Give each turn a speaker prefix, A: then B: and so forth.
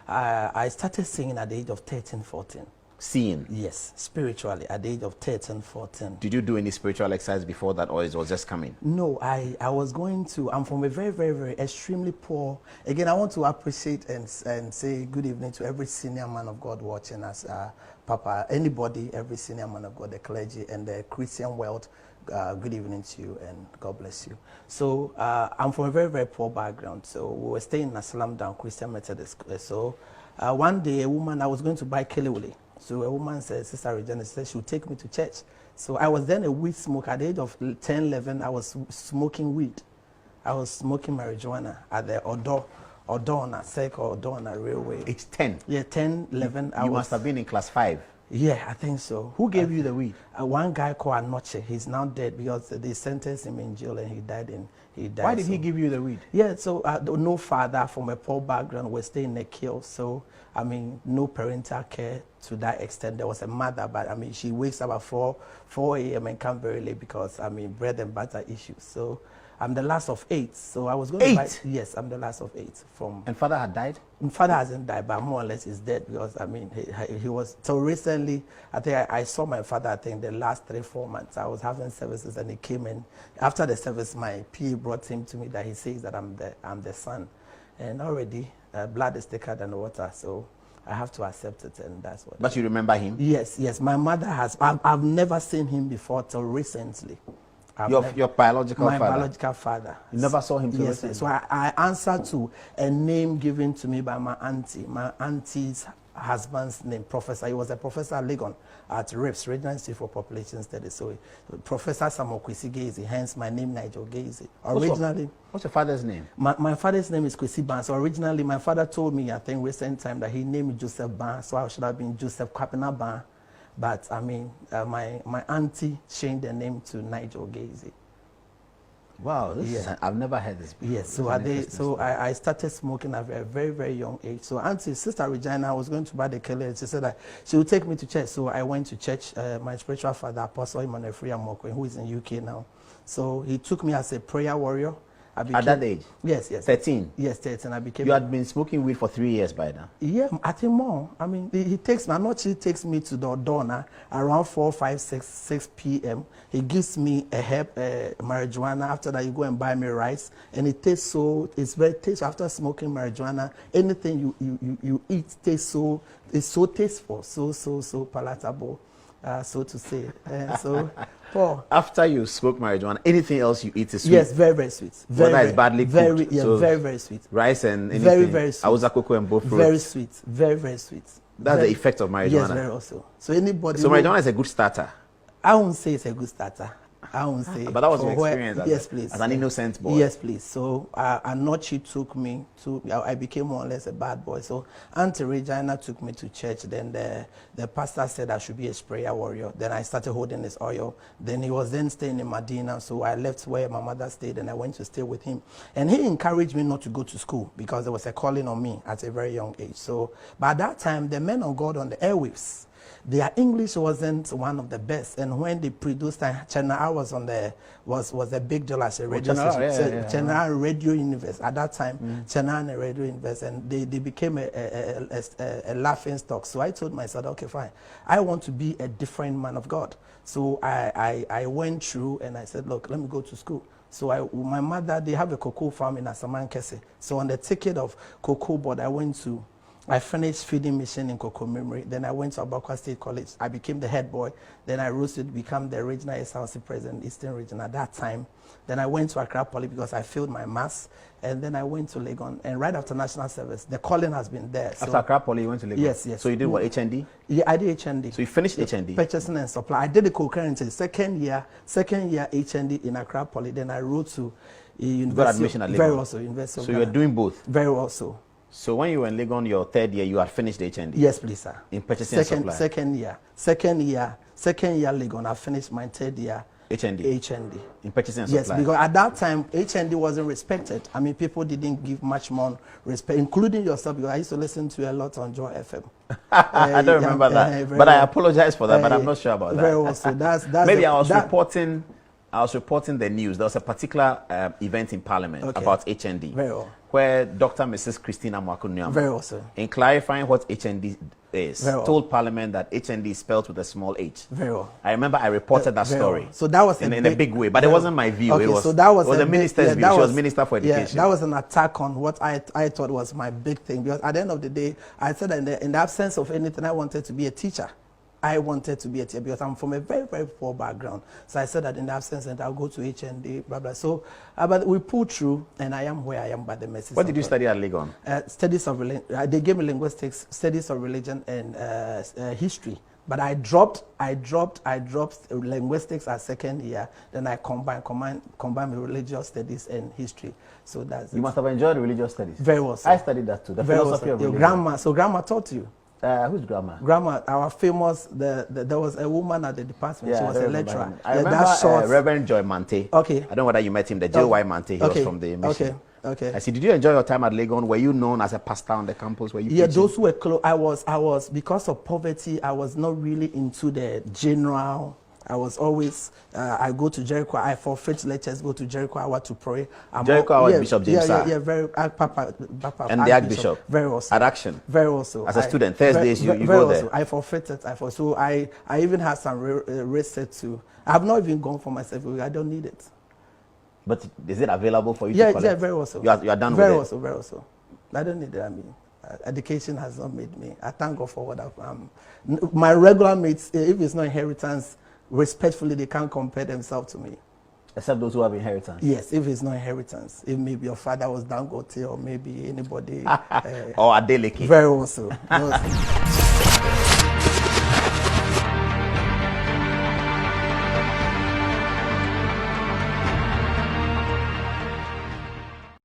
A: I started singing at the age of 13, 14.
B: Seeing?
A: Yes, spiritually at the age of 13, 14.
B: Did you do any spiritual exercise before that, or it was just coming?
A: No, I was going to, I'm from a very, very, very extremely poor. Again, I want to appreciate and say good evening to every senior man of God watching us, Papa, anybody, every senior man of God, the clergy and the Christian world. Good evening to you and God bless you. So I'm from a very, very poor background. So we were staying in a slum down Christian Methodist. So one day a woman, I was going to buy kelewele. So a woman said, Sister Regina said she would take me to church. So I was then a weed smoker. At the age of 10, 11, I was smoking weed. I was smoking marijuana at the Adom-Otchere or Adom-Otchere Railway.
B: Age 10?
A: Yeah, 10, 11.
B: You must have been in class 5.
A: Yeah, I think so.
B: Who gave you the weed?
A: One guy called Adom-Otchere. He's now dead because they sentenced him in jail and he died.
B: Why did he give you the weed?
A: Yeah, so no father from a poor background was staying in a kill. So, I mean, no parental care to that extent. There was a mother, but I mean, she wakes up at 4 a.m. and comes very late because, I mean, bread and butter issues. So, I'm the last of 8. So I was going to buy. Yes, I'm the last of 8.
B: And father had died?
A: Father hasn't died, but more or less he's dead because, I mean, he was, so recently, I think I saw my father, I think the last 3-4 months. I was having services and he came in. After the service, my PA brought him to me that he says that I'm the son. And already, blood is thicker than water, so I have to accept it, and that's what.
B: But you remember him?
A: Yes, yes. My mother has, I've never seen him before till recently.
B: Your biological father?
A: My biological father.
B: You never saw him till
A: recently?
B: Yes,
A: so I answered to a name given to me by my auntie. My auntie's husband's name, Professor. He was a professor at Legon at RIPS, Regional Institute for Population Studies. So Professor Kwesi Gaisie, hence my name Nigel Gaisie. Originally,
B: what's your father's name?
A: My father's name is Kwesi Ban. So originally, my father told me, I think recent time, that he named me Joseph Ban. So I should have been Joseph Kwapena Ban. But I mean, my auntie changed the name to Nigel Gaisie.
B: Wow, I've never heard this before.
A: Yes, so I started smoking at a very, very young age. So Sister Regina, I was going to buy the kelewele. She said that she would take me to church. So I went to church. My spiritual father, Apostle Emmanuel Mokwe, who is in UK now. So he took me as a prayer warrior.
B: At that age?
A: Yes, yes.
B: 13?
A: Yes, 13. I became.
B: You had been smoking weed for 3 years by now?
A: Yeah, I think more. I mean, he takes me, Adom-Otchere takes me to the Donna around 4, 5, 6 p.m. He gives me a herb, marijuana. After that, you go and buy me rice. And it tastes so, it's very tasty. After smoking marijuana, anything you eat tastes so, it's so tasteful, so palatable, so to say. So, Paul.
B: After you smoke marijuana, anything else you eat is sweet?
A: Yes, very, very sweet.
B: Whether it's badly cooked?
A: Yeah, so very, very sweet.
B: Rice and anything?
A: Very, very sweet.
B: Awuza cocoa and both fruits?
A: Very sweet. Very, very sweet.
B: That's the effect of marijuana?
A: Yes, very also. So
B: marijuana is a good starter?
A: I won't say it's a good starter. I won't say.
B: But that was your experience
A: yes, please.
B: As an innocent boy?
A: Yes, please. So Adom-Otchere took me to, I became more or less a bad boy. So Auntie Regina took me to church. Then the pastor said I should be a prayer warrior. Then I started holding his oil. Then he was then staying in Medina. So I left where my mother stayed and I went to stay with him. And he encouraged me not to go to school because there was a calling on me at a very young age. So by that time, the men of God on the airwaves, their English wasn't one of the best, and when they produced, Channel I was on was a big deal as a radio station. Channel Radio Universe at that time, Channel and Radio Universe, and they became a laughing stock. So I told myself, okay, fine, I want to be a different man of God. So I went through and I said, look, let me go to school. So my mother, they have a cocoa farm in Asamankese. So on the ticket of cocoa board, I finished feeding mission in Cocoa Memory. Then I went to Abakwa State College. I became the head boy. Then I rose to become the regional SLC president, Eastern Region at that time. Then I went to Accra Poly because I failed my maths. And then I went to Legon. And right after national service, the calling has been there. So
B: after Accra Poly, you went to Legon?
A: Yes, yes.
B: So you did what, HND?
A: Yeah, I did HND.
B: So you finished HND?
A: Purchasing and supply. I did the co-currency. Second year HND in Accra Poly. Then I wrote to university.
B: You got admission at Legon?
A: Very well so. University of
B: Ghana. You were doing both?
A: Very well so.
B: So when you were in Legon, your 3rd year, you had finished HND?
A: Yes, please, sir.
B: In purchasing and supply?
A: Second year Legon, I finished my 3rd year HND.
B: In purchasing and supply?
A: Yes, because at that time, HND wasn't respected. I mean, people didn't give much more respect, including yourself, because I used to listen to you a lot on Joy FM.
B: I don't remember that. But I apologize for that, but I'm not sure about that.
A: Very well, so that's
B: maybe I was reporting I was reporting the news. There was a particular event in Parliament about HND.
A: Very well.
B: Where Dr. and Mrs. Christina Mwakunyama,
A: very well, sir,
B: in clarifying what HND is,
A: very well,
B: told Parliament that HND is spelled with a small h.
A: Very well.
B: I remember I reported that story.
A: Well. So that was
B: in a big way, but it wasn't my view.
A: Okay,
B: it was,
A: so that was
B: the minister's view. She was Minister for Education.
A: Yeah, that was an attack on what I thought was my big thing, because at the end of the day, I said that in the absence of anything, I wanted to be a teacher. I wanted to be a teacher because I'm from a very, very poor background. So I said that in the absence, and I'll go to HND, blah, blah. So, but we pulled through, and I am where I am by the message.
B: What did you study at Legon?
A: Studies of religion. They gave me linguistics, studies of religion, and history. But I dropped linguistics at second year. Then I combined with religious studies and history. So that's
B: you must have enjoyed religious studies.
A: Very well, sir.
B: I studied that too. The philosophy of religion.
A: Grandma. So grandma taught you.
B: Who's grandma?
A: Grandma, our famous. There was a woman at the department.
B: Yeah,
A: she was a lecturer.
B: I remember Reverend Joy Mante.
A: Okay.
B: I don't know whether you met him. The J.Y. Mante. He was from the mission.
A: Okay.
B: I see. Did you enjoy your time at Legon? Were you known as a pastor on the campus? Were you?
A: Yeah,
B: preaching?
A: those who were close. I was because of poverty. I was not really into the general. I was always. I go to Jericho. I forfeit lectures. Go to Jericho Hour to pray.
B: Jericho Hour, Bishop James.
A: Yeah, very. Papa,
B: and the Archbishop.
A: Very well.
B: At Action.
A: Very well. So
B: as a student, Thursdays you go there.
A: I forfeited. So I even had some research too. I have not even gone for myself. I don't need it.
B: But is it available for you
A: to
B: collect?
A: Yeah, very well so.
B: You are done with it?
A: Very well so. I don't need it. I mean, education has not made me. I thank God for what I've my regular mates, if it's not inheritance, respectfully, they can't compare themselves to me.
B: Except those who have inheritance? Yes,
A: if it's not inheritance. If maybe your father was Dangote or maybe anybody.
B: or Adeleke.
A: Very well so.